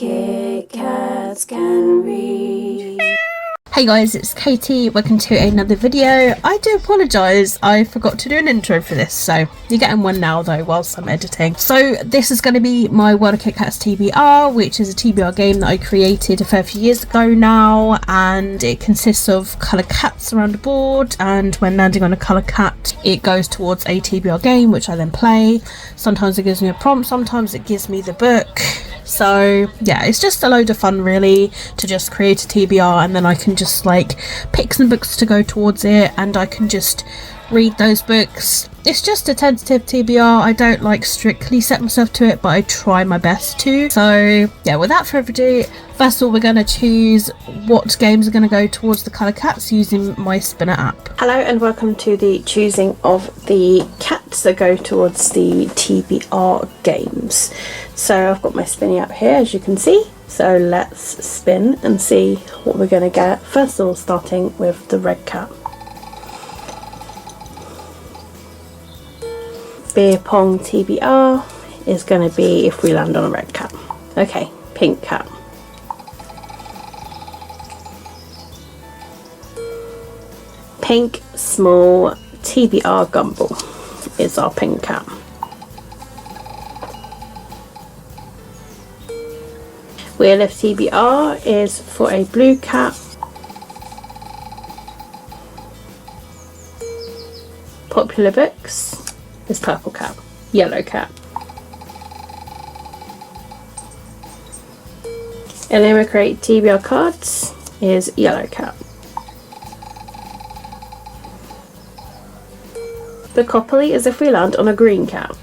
Kitkats can read. Hey guys, it's Katie. Welcome to another video. I do apologise, I forgot to do an intro for this, so you're getting one now though whilst I'm editing. So this is going to be my World of Kitkats TBR, which is a TBR game that I created a fair few years ago now, and it consists of colour cats around the board, and when landing on a colour cat it goes towards a TBR game which I then play. Sometimes it gives me a prompt, sometimes it gives me the book. So yeah, it's just a load of fun really to just create a TBR, and then I can just like pick some books to go towards it and I can just read those books. It's just a tentative TBR. I don't like strictly set myself to it, but I try my best to. So yeah, without further ado, first of all we're going to choose what games are going to go towards the colour cats using my spinner app. Hello and welcome to the choosing of the cats that go towards the TBR games. So I've got my spinny app here, as you can see. So let's spin and see what we're going to get. First of all, starting with the red cat. Beer pong TBR is going to be if we land on a red cat. Okay, pink cat. Pink small TBR Gumble is our pink cat. Wheel of TBR is for a blue cat. Popular books is purple cat. Yellow cat. Eliminate TBR cards is yellow cat. Bookopoli is if we land on a green cat.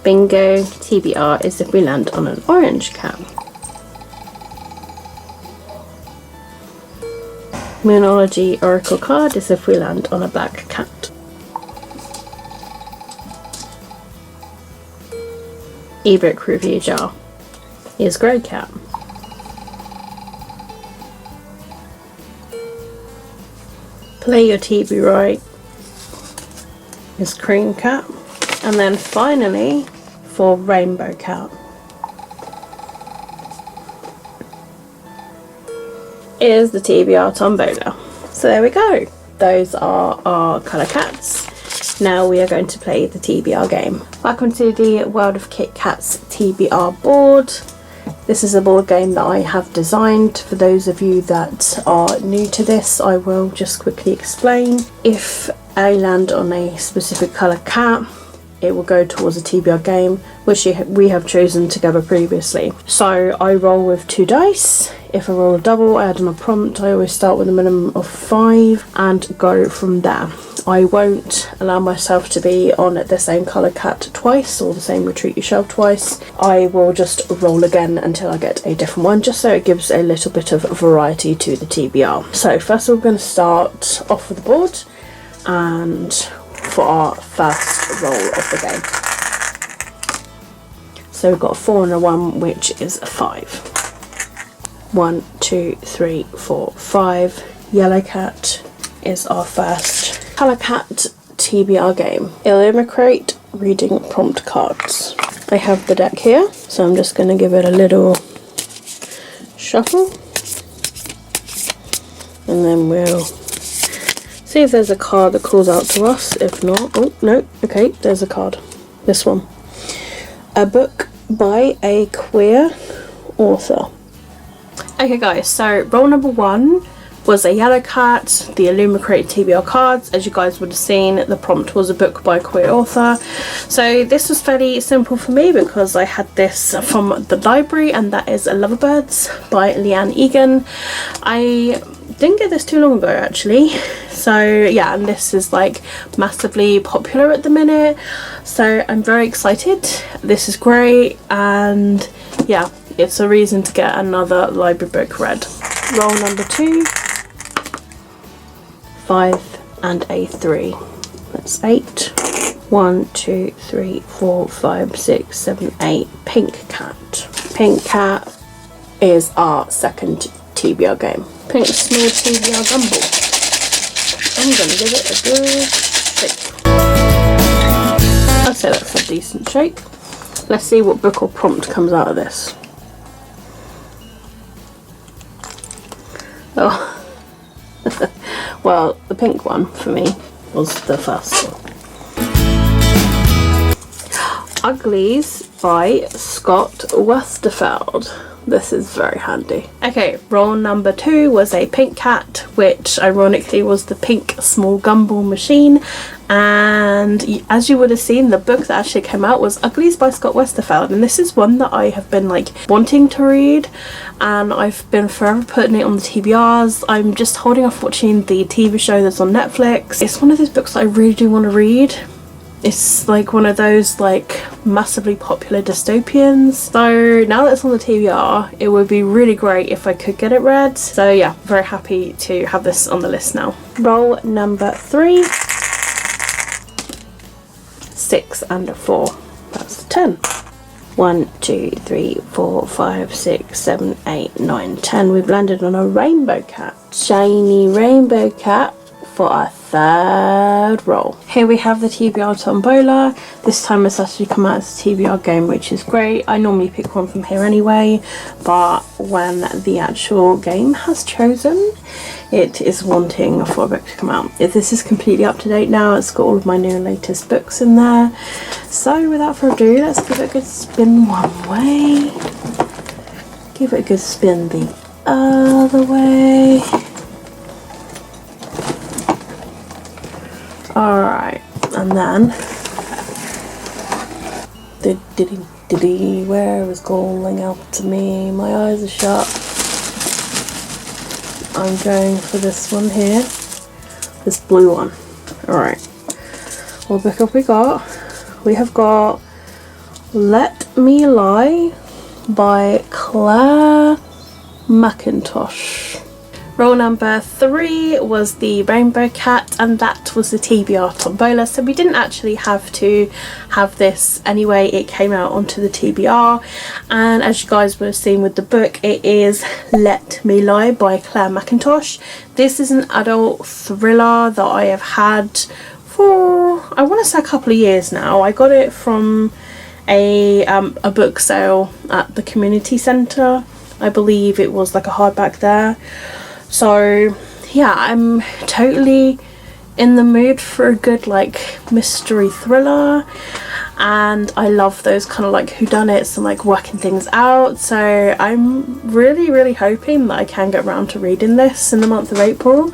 Bingo TBR is if we land on an orange cat. Moonology Oracle card is if we land on a black cat. Ebook Review Jar is grey cat. Play Your TB Right is cream cat. And then finally for rainbow cat is the TBR Tombola. So there we go. Those are our colour cats. Now we are going to play the TBR game. Welcome to the World of Kitkats TBR board. This is a board game that I have designed. For those of you that are new to this, I will just quickly explain. If I land on a specific colour cat, it will go towards a TBR game which we have chosen together previously. So I roll with 2 dice. If I roll a double, I add on a prompt. I always start with a minimum of 5 and go from there. I won't allow myself to be on the same colour cat twice or the same retreat your shelf twice. I will just roll again until I get a different one, just so it gives a little bit of variety to the TBR. So first we're going to start off with the board and for our first roll of the game. So we've got a 4 and a 1, which is a 5. 1, 2, 3, 4, 5. Yellow cat is our first colour cat TBR game. Eliminate reading prompt cards. I have the deck here, so I'm just going to give it a little shuffle, and then we'll see if there's a card that calls out to us. If not, oh no, okay, there's a card. This one. A book by a queer author. Okay guys, so roll number 1 was a yellow cat, the Illuminate TBR cards. As you guys would have seen, the prompt was a book by a queer author. So this was fairly simple for me because I had this from the library, and that is Loverbirds by Leanne Egan. I didn't get this too long ago actually, so yeah, and this is like massively popular at the minute, so I'm very excited. This is great, and yeah, it's a reason to get another library book read. Roll number 2, 5 and a 3, that's 8. 1, 2, 3, 4, 5, 6, 7, 8. Pink cat. Pink cat is our second TBR game. Pink small TBR Gumble. I'm gonna give it a good shake. I'd say that's a decent shape. Let's see what book or prompt comes out of this. Oh, well, the pink one for me was the first one. Uglies by Scott Westerfeld. This is very handy. Okay, roll number 2 was a pink cat, which ironically was the pink small gumball machine. And as you would have seen, the book that actually came out was Uglies by Scott Westerfeld, and this is one that I have been like wanting to read, and I've been forever putting it on the TBRs. I'm just holding off watching the TV show that's on Netflix. It's one of those books that I really do want to read. It's like one of those like massively popular dystopians. So now that it's on the TBR, it would be really great if I could get it read. So yeah, very happy to have this on the list now. Roll number 3. 6 and a 4. That's 10. 1, 2, 3, 4, 5, 6, 7, 8, 9, 10. We've landed on a rainbow cat. Shiny rainbow cat for our 3rd roll. Here we have the TBR Tombola. This time it's actually come out as a TBR game, which is great. I normally pick one from here anyway, but when the actual game has chosen, it is wanting for a book to come out. If this is completely up to date now, it's got all of my new latest books in there. So without further ado, let's give it a good spin one way. Give it a good spin the other way. Alright, and then where is calling out to me? My eyes are shut. I'm going for this one here. This blue one. Alright. What book have we got? We have got Let Me Lie by Claire McIntosh. Roll number 3 was the Rainbow Cat, and that was the TBR Tombola, so we didn't actually have to have this anyway. It came out onto the TBR, and as you guys would have seen with the book, it is Let Me Lie by Claire McIntosh. This is an adult thriller that I have had for, I want to say, a couple of years now. I got it from a book sale at the community centre. I believe it was like a hardback there. So yeah, I'm totally in the mood for a good like mystery thriller, and I love those kind of like whodunits and like working things out. So I'm really hoping that I can get around to reading this in the month of April.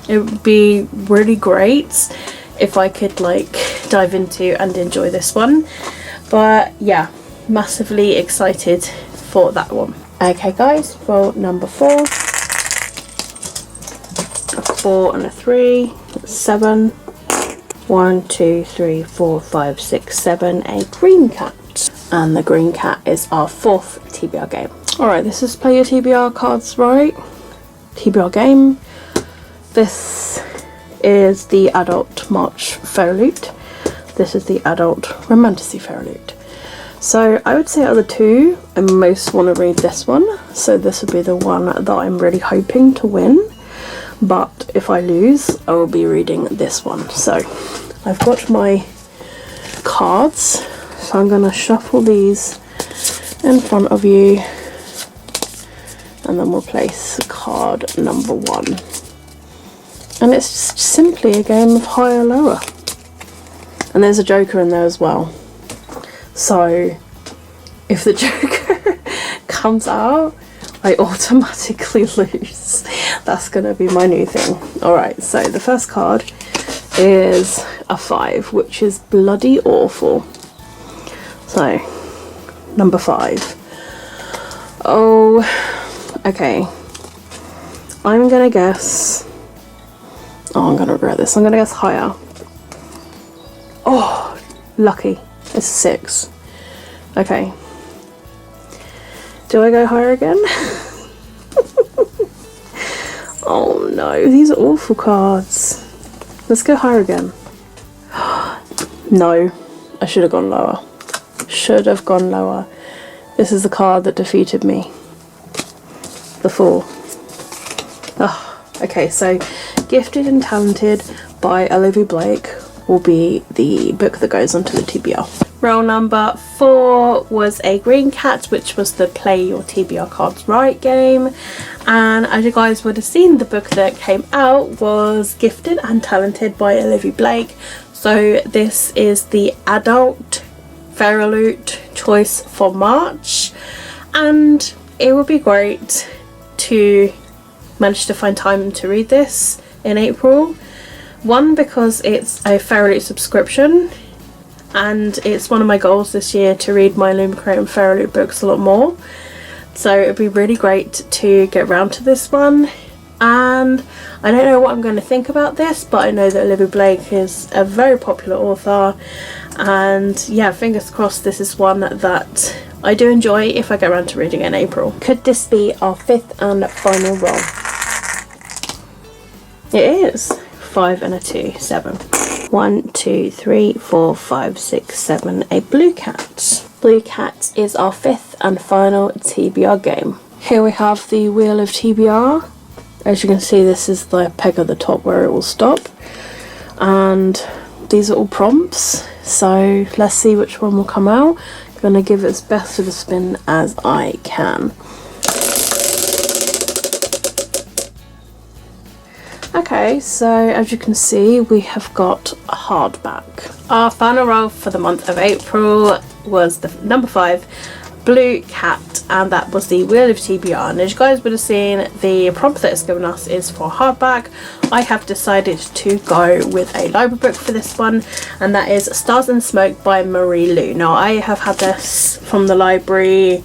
It would be really great if I could like dive into and enjoy this one. But yeah, massively excited for that one. Okay guys, roll number 4. 4 and a 3, 7. 1, 2, 3, 4, 5, 6, 7. A green cat, and the green cat is our 4th TBR game. Alright, this is play your TBR cards right. TBR game. This is the adult March Fairloot. This is the adult Romantasy Fairloot. So I would say out of the two, I most want to read this one. So this would be the one that I'm really hoping to win. But if I lose, I will be reading this one. So I've got my cards. So I'm going to shuffle these in front of you. And then we'll place card number 1. And it's just simply a game of high or lower. And there's a joker in there as well. So if the joker comes out, I automatically lose. That's going to be my new thing. Alright, so the first card is a 5, which is bloody awful. So, number 5. Oh, okay. I'm going to guess... Oh, I'm going to regret this. I'm going to guess higher. Oh, lucky. It's a 6. Okay. Do I go higher again? Oh no, these are awful cards. Let's go higher again. No, I should have gone lower. Should have gone lower. This is the card that defeated me. The 4. Oh, okay, so Gifted and Talented by Olivia Blake will be the book that goes onto the TBR. Roll number 4 was a green cat, which was the Play Your TBR Cards Right game. And as you guys would have seen, the book that came out was Gifted and Talented by Olivia Blake. So this is the adult Fairyloot choice for March. And it would be great to manage to find time to read this in April. One, because it's a Fairyloot subscription, and it's one of my goals this year to read my Illumicrate and Fairyloot books a lot more. So it'd be really great to get round to this one. And I don't know what I'm going to think about this, but I know that Olivia Blake is a very popular author, and yeah, fingers crossed this is one that I do enjoy if I get around to reading it in April. Could this be our 5th and final roll? It is. 5 and a 2, 7. 1, 2, 3, 4, 5, 6, 7. A blue cat. Blue cat is our 5th and final TBR game. Here we have the wheel of TBR. As you can see, this is the peg at the top where it will stop. And these are all prompts. So let's see which one will come out. I'm going to give it as best of a spin as I can. Okay, so as you can see, we have got a hardback. Our final roll for the month of April was the number 5, Blue Cat, and that was the Wheel of TBR. And as you guys would have seen, the prompt that it's given us is for hardback. I have decided to go with a library book for this one, and that is Stars and Smoke by Marie Lu. Now, I have had this from the library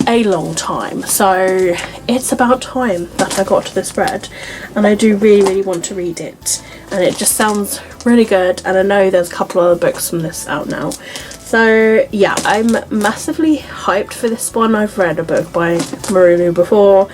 a long time, so it's about time that I got to this spread, and I do really want to read it, and it just sounds really good, and I know there's a couple other books from this out now. So yeah, I'm massively hyped for this one. I've read a book by Marie Lu before,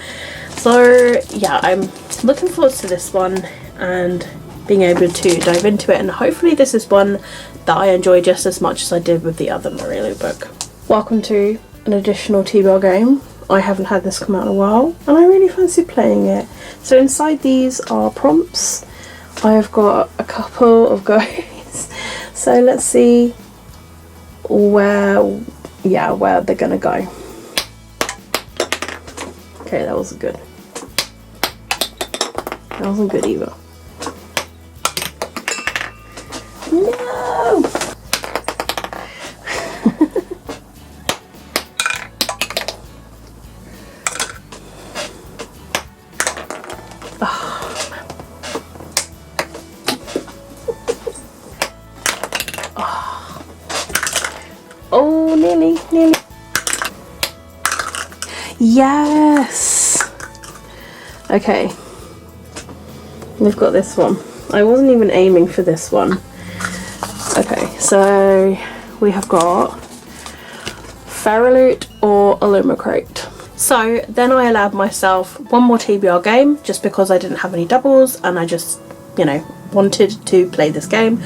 so yeah, I'm looking forward to this one and being able to dive into it, and hopefully this is one that I enjoy just as much as I did with the other Marie Lu book. Welcome to an additional TBR game. I haven't had this come out in a while, and I really fancy playing it. So inside these are prompts. I have got a couple of goes. So let's see where they're gonna go. Okay, that wasn't good. That wasn't good either. No! Oh, nearly. Yes! Okay. We've got this one. I wasn't even aiming for this one. Okay, so we have got Fairyloot or Illumicrate. So then I allowed myself one more TBR game just because I didn't have any doubles, and I just, you know, wanted to play this game,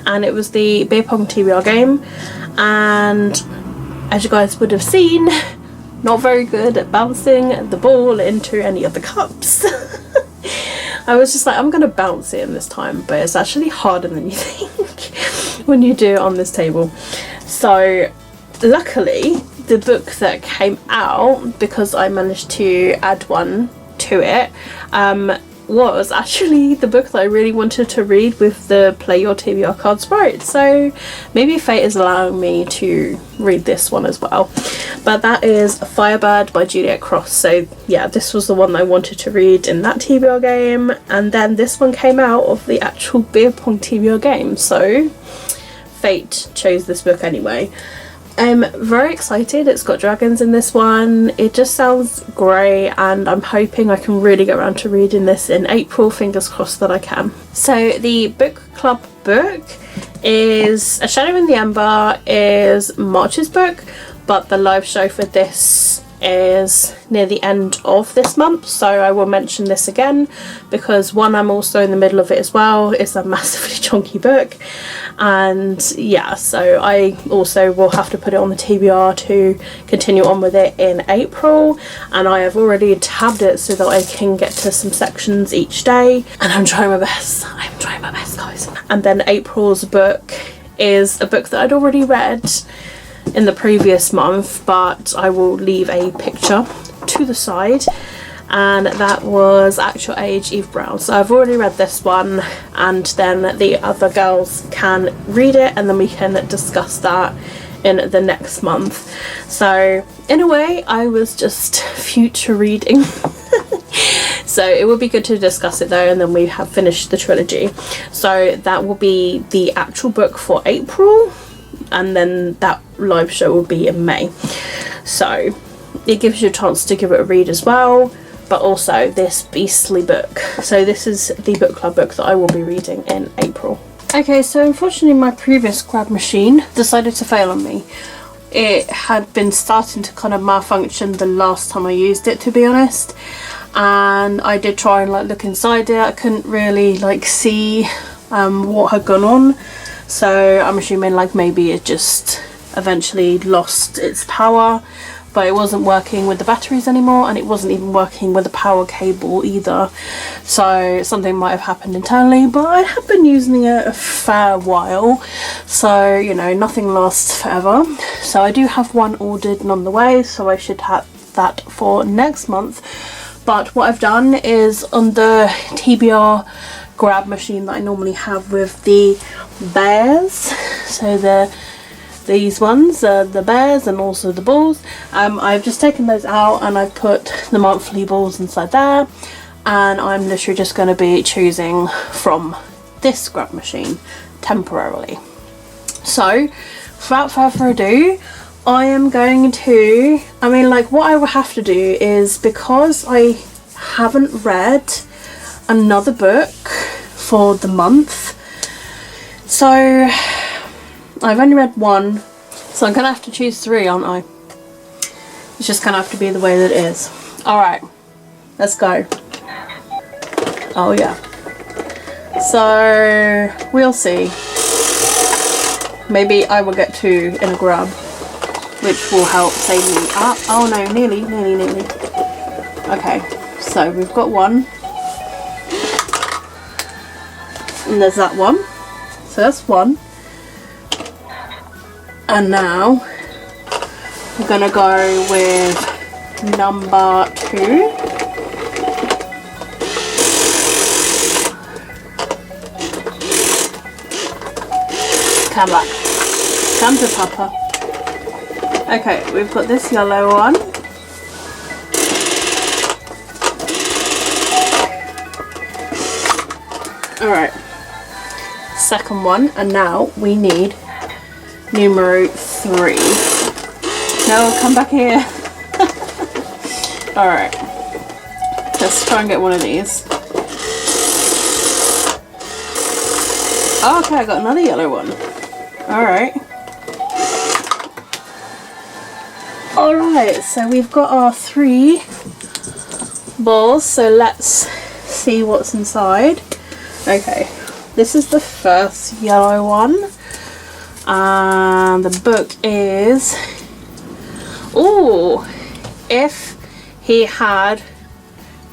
and it was the beer pong TBR game. And as you guys would have seen, not very good at bouncing the ball into any of the cups. I was just like, I'm gonna bounce it in this time, but it's actually harder than you think when you do it on this table. So luckily the book that came out, because I managed to add one to it, was actually the book that I really wanted to read with the Play Your TBR Cards Right. So maybe fate is allowing me to read this one as well. But that is Firebird by Juliet Cross. So yeah, this was the one I wanted to read in that TBR game, and then this one came out of the actual beer pong TBR game. So fate chose this book anyway. I'm very excited. It's got dragons in this one. It just sounds great, and I'm hoping I can really get around to reading this in April. Fingers crossed that I can. So the book club book is A Shadow in the Ember is March's book, but the live show for this is near the end of this month, so I will mention this again because one, I'm also in the middle of it as well. It's a massively chunky book, and yeah, so I also will have to put it on the TBR to continue on with it in April, and I have already tabbed it so that I can get to some sections each day, and I'm trying my best guys. And then April's book is a book that I'd already read in the previous month, but I will leave a picture to the side, and that was Actual Age Eve Brown. So I've already read this one, and then the other girls can read it and then we can discuss that in the next month. So in a way I was just future reading. So it would be good to discuss it though, and then we have finished the trilogy. So that will be the actual book for April, and then that live show will be in May. So it gives you a chance to give it a read as well, but also this beastly book. So this is the book club book that I will be reading in April. Okay, so unfortunately my previous grab machine decided to fail on me. It had been starting to kind of malfunction the last time I used it, to be honest, and I did try and like look inside it. I couldn't really like see what had gone on, so I'm assuming like maybe it just eventually lost its power, but it wasn't working with the batteries anymore, and it wasn't even working with the power cable either. So something might have happened internally, but I have been using it a fair while, so you know, nothing lasts forever. So I do have one ordered and on the way, so I should have that for next month. But what I've done is on the TBR grab machine that I normally have with the bears, so these ones, the bears and also the balls, I've just taken those out and I've put the monthly balls inside there, and I'm literally just going to be choosing from this grab machine temporarily. So without further ado, I am going to, what I will have to do is, because I haven't read another book for the month, so I've only read one, so I'm going to have to choose three, aren't I? It's just going to have to be the way that it is. Alright, let's go. Oh yeah. So, we'll see. Maybe I will get two in a grab, which will help save me. Oh no, nearly. Okay, so we've got one. And there's that one. So that's one. And now we're gonna go with number 2. Come back. Come to Papa. Okay, we've got this yellow one. Alright. Second one, and now we need numero 3. No, come back here. Alright. Let's try and get one of these. Oh, okay, I got another yellow one. Alright. Alright, so we've got our 3 balls, so let's see what's inside. Okay, this is the first yellow one. And the book is, ooh, If He Had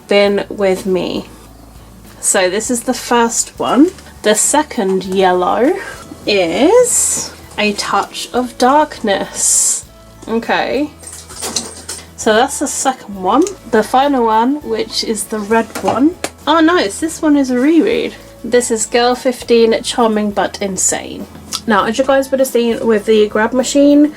Been With Me. So this is the first one. The second yellow is A Touch of Darkness. Okay, so that's the second one. The final one, which is the red one. Oh nice, this one is a reread. This is Girl 15, Charming But Insane. Now, as you guys would have seen with the grab machine,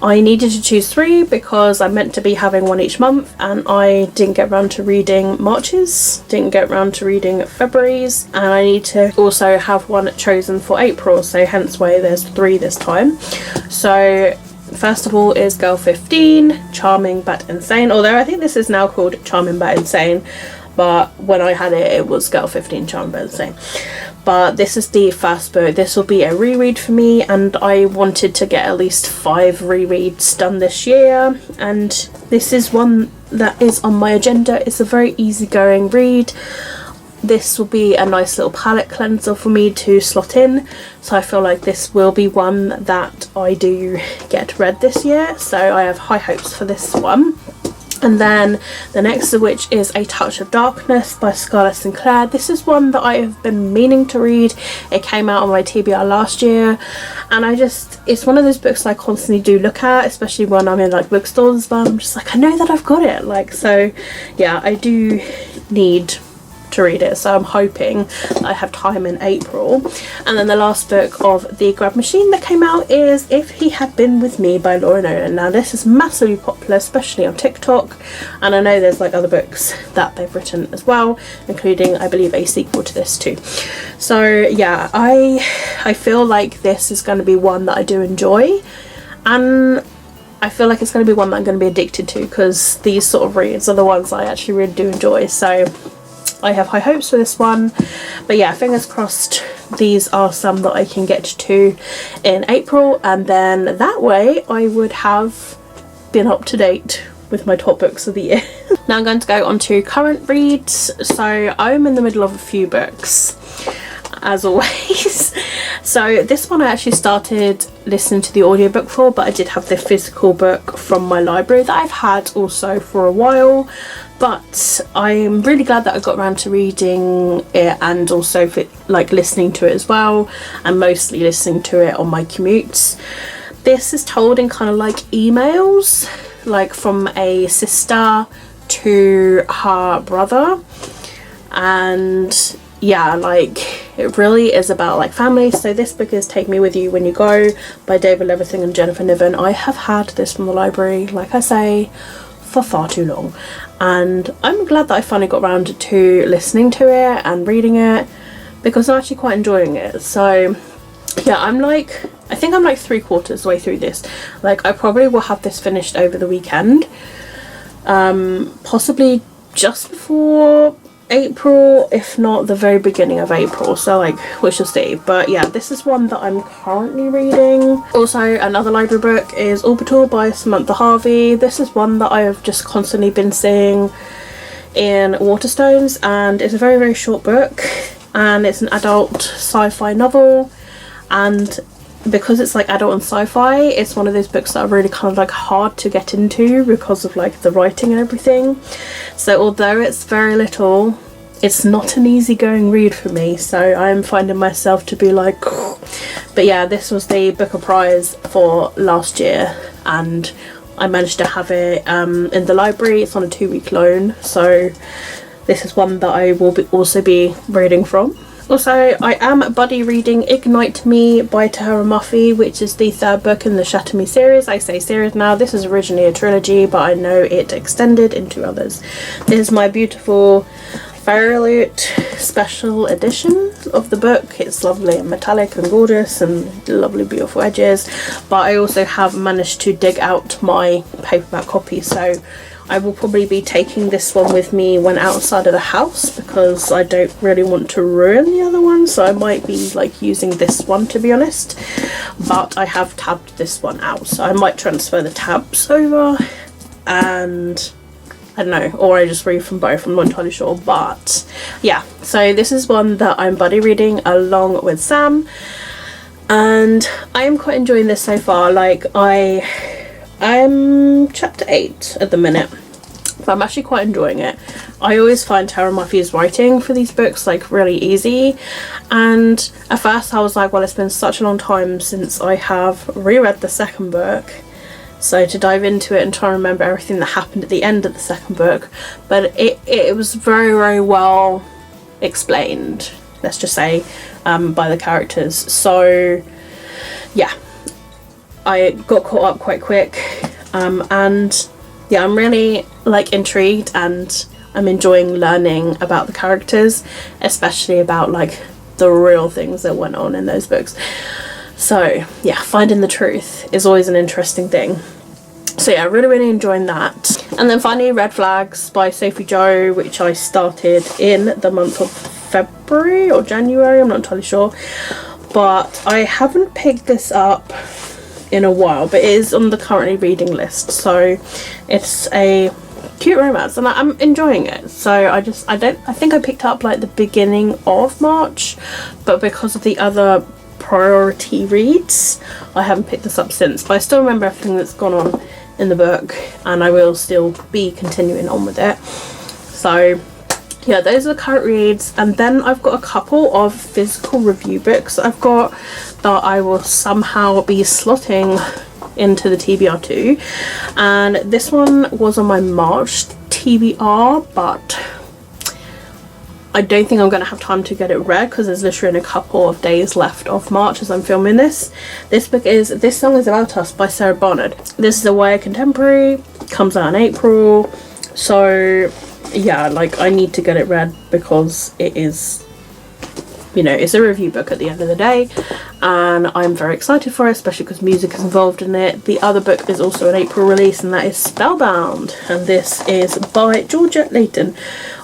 I needed to choose 3 because I meant to be having one each month, and I didn't get around to reading March's, didn't get around to reading February's, and I need to also have one chosen for April, so hence why there's 3 this time. So first of all is Girl 15, Charming But Insane, although I think this is now called Charming But Insane, but when I had it, it was Girl 15, Charming But Insane. But this is the first book. This will be a reread for me, and I wanted to get at least 5 rereads done this year, and this is one that is on my agenda. It's a very easygoing read. This will be a nice little palette cleanser for me to slot in, so I feel like this will be one that I do get read this year, so I have high hopes for this one. And then the next of which is A Touch of Darkness by Scarlett Sinclair. This is one that I have been meaning to read. It came out on my TBR last year, and it's one of those books I constantly do look at, especially when I'm in like bookstores, but I'm just like, I know that I've got it, like, so yeah, I do need to read it, so I'm hoping I have time in April. And then the last book of the Grab Machine that came out is If He Had Been With Me by Laura Nolan. Now this is massively popular, especially on TikTok, and I know there's like other books that they've written as well, including I believe a sequel to this too. So yeah, I feel like this is going to be one that I do enjoy, and I feel like it's going to be one that I'm going to be addicted to, because these sort of reads are the ones I actually really do enjoy. So I have high hopes for this one. But yeah, fingers crossed these are some that I can get to in April, and then that way I would have been up to date with my top books of the year. Now I'm going to go on to current reads. So I'm in the middle of a few books, as always. So this one I actually started listening to the audiobook for, but I did have the physical book from my library that I've had also for a while. But I'm really glad that I got around to reading it, and also like listening to it as well, and mostly listening to it on my commutes. This is told in kind of like emails, like from a sister to her brother, and yeah, like it really is about like family. So this book is Take Me With You When You Go by David Levithing and Jennifer Niven. I have had this from the library, like I say, for far too long, and I'm glad that I finally got around to listening to it and reading it, because I'm actually quite enjoying it. So yeah, I think I'm like 3/4 way through this. Like I probably will have this finished over the weekend, possibly just before April, if not the very beginning of April, so like we shall see. But yeah, this is one that I'm currently reading. Also, another library book is Orbital by Samantha Harvey. This is one that I have just constantly been seeing in Waterstones, and it's a very, very short book, and it's an adult sci-fi novel, and because it's like adult and sci-fi, it's one of those books that are really kind of like hard to get into because of like the writing and everything. So although it's very little, it's not an easygoing read for me, so I'm finding myself to be like but yeah, this was the Booker Prize for last year, and I managed to have it in the library. It's on a 2-week loan, so this is one that I will also be reading from. Also, I am buddy reading Ignite Me by Tahara Muffy, which is the 3rd book in the Shatter Me series. I say series now, this is originally a trilogy, but I know it extended into others. This is my beautiful Fairyloot special edition of the book. It's lovely and metallic and gorgeous and lovely beautiful edges, but I also have managed to dig out my paperback copy, so I will probably be taking this one with me when outside of the house, because I don't really want to ruin the other one, so I might be like using this one, to be honest. But I have tabbed this one out, so I might transfer the tabs over, and I don't know, or I just read from both, I'm not entirely sure. But yeah, so this is one that I'm buddy reading along with Sam, and I am quite enjoying this so far. Like I'm chapter 8 at the minute, but I'm actually quite enjoying it. I always find Tahara Muffy's writing for these books like really easy, and at first I was like, well, it's been such a long time since I have reread the 2nd book, so to dive into it and try and remember everything that happened at the end of the 2nd book. But it was very, very well explained, let's just say, by the characters. So yeah, I got caught up quite quick, and yeah, I'm really like intrigued, and I'm enjoying learning about the characters, especially about like the real things that went on in those books. So yeah, finding the truth is always an interesting thing. So yeah, really, really enjoying that. And then finally, Red Flags by Sophie Jo, which I started in the month of February or January, I'm not entirely sure, but I haven't picked this up in a while, but it is on the currently reading list. So it's a cute romance, and I'm enjoying it. So I think I picked up like the beginning of March, but because of the other priority reads, I haven't picked this up since. But I still remember everything that's gone on in the book, and I will still be continuing on with it. So yeah, those are the current reads, and then I've got a couple of physical review books I've got that I will somehow be slotting into the TBR too. And this one was on my March TBR, but I don't think I'm going to have time to get it read because there's literally a couple of days left of March as I'm filming this. This book is This Song Is About Us by Sarah Barnard. This is a YA contemporary, comes out in April, so yeah, like I need to get it read because it is, you know, it's a review book at the end of the day, and I'm very excited for it, especially because music is involved in it. The other book is also an April release, and that is Spellbound, and this is by Georgette Layton.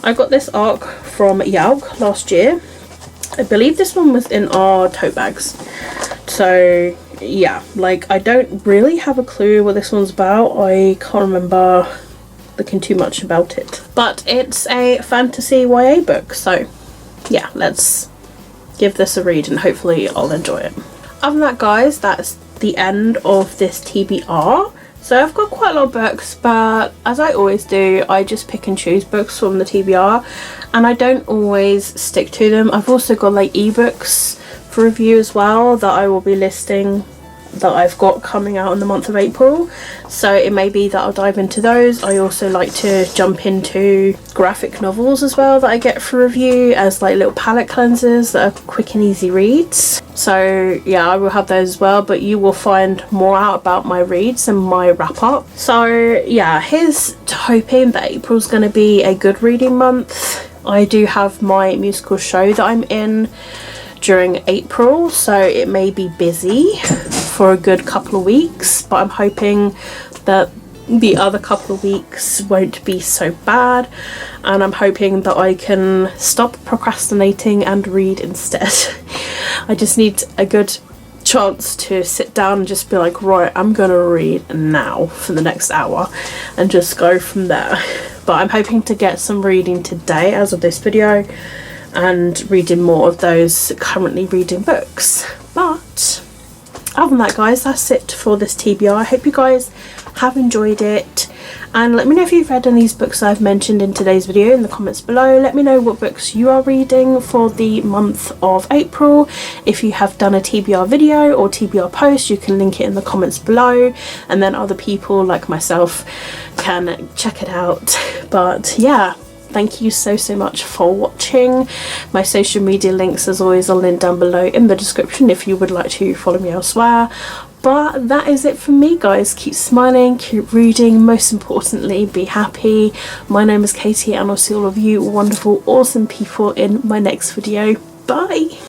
I got this arc from Yauk last year. I believe this one was in our tote bags. So yeah, like I don't really have a clue what this one's about. I can't remember looking too much about it, but it's a fantasy YA book, so yeah, let's give this a read and hopefully I'll enjoy it. Other than that, guys, that's the end of this TBR. So I've got quite a lot of books, but as I always do, I just pick and choose books from the TBR, and I don't always stick to them. I've also got like ebooks for review as well that I will be listing that I've got coming out in the month of April, so it may be that I'll dive into those. I also like to jump into graphic novels as well that I get for review as like little palette cleansers that are quick and easy reads. So yeah, I will have those as well, but you will find more out about my reads and my wrap up. So yeah, here's to hoping that April's going to be a good reading month. I do have my musical show that I'm in during April, so it may be busy for a good couple of weeks, but I'm hoping that the other couple of weeks won't be so bad, and I'm hoping that I can stop procrastinating and read instead. I just need a good chance to sit down and just be like, right, I'm gonna read now for the next hour and just go from there. But I'm hoping to get some reading today as of this video and reading more of those currently reading books. But other than that, guys, that's it for this TBR. I hope you guys have enjoyed it, and let me know if you've read any of these books I've mentioned in today's video in the comments below. Let me know what books you are reading for the month of April. If you have done a TBR video or TBR post, you can link it in the comments below, and then other people like myself can check it out. But yeah, thank you so much for watching. My social media links as always are linked down below in the description if you would like to follow me elsewhere. But that is it from me, guys. Keep smiling, keep reading, most importantly be happy. My name is Katie, and I'll see all of you wonderful awesome people in my next video. Bye.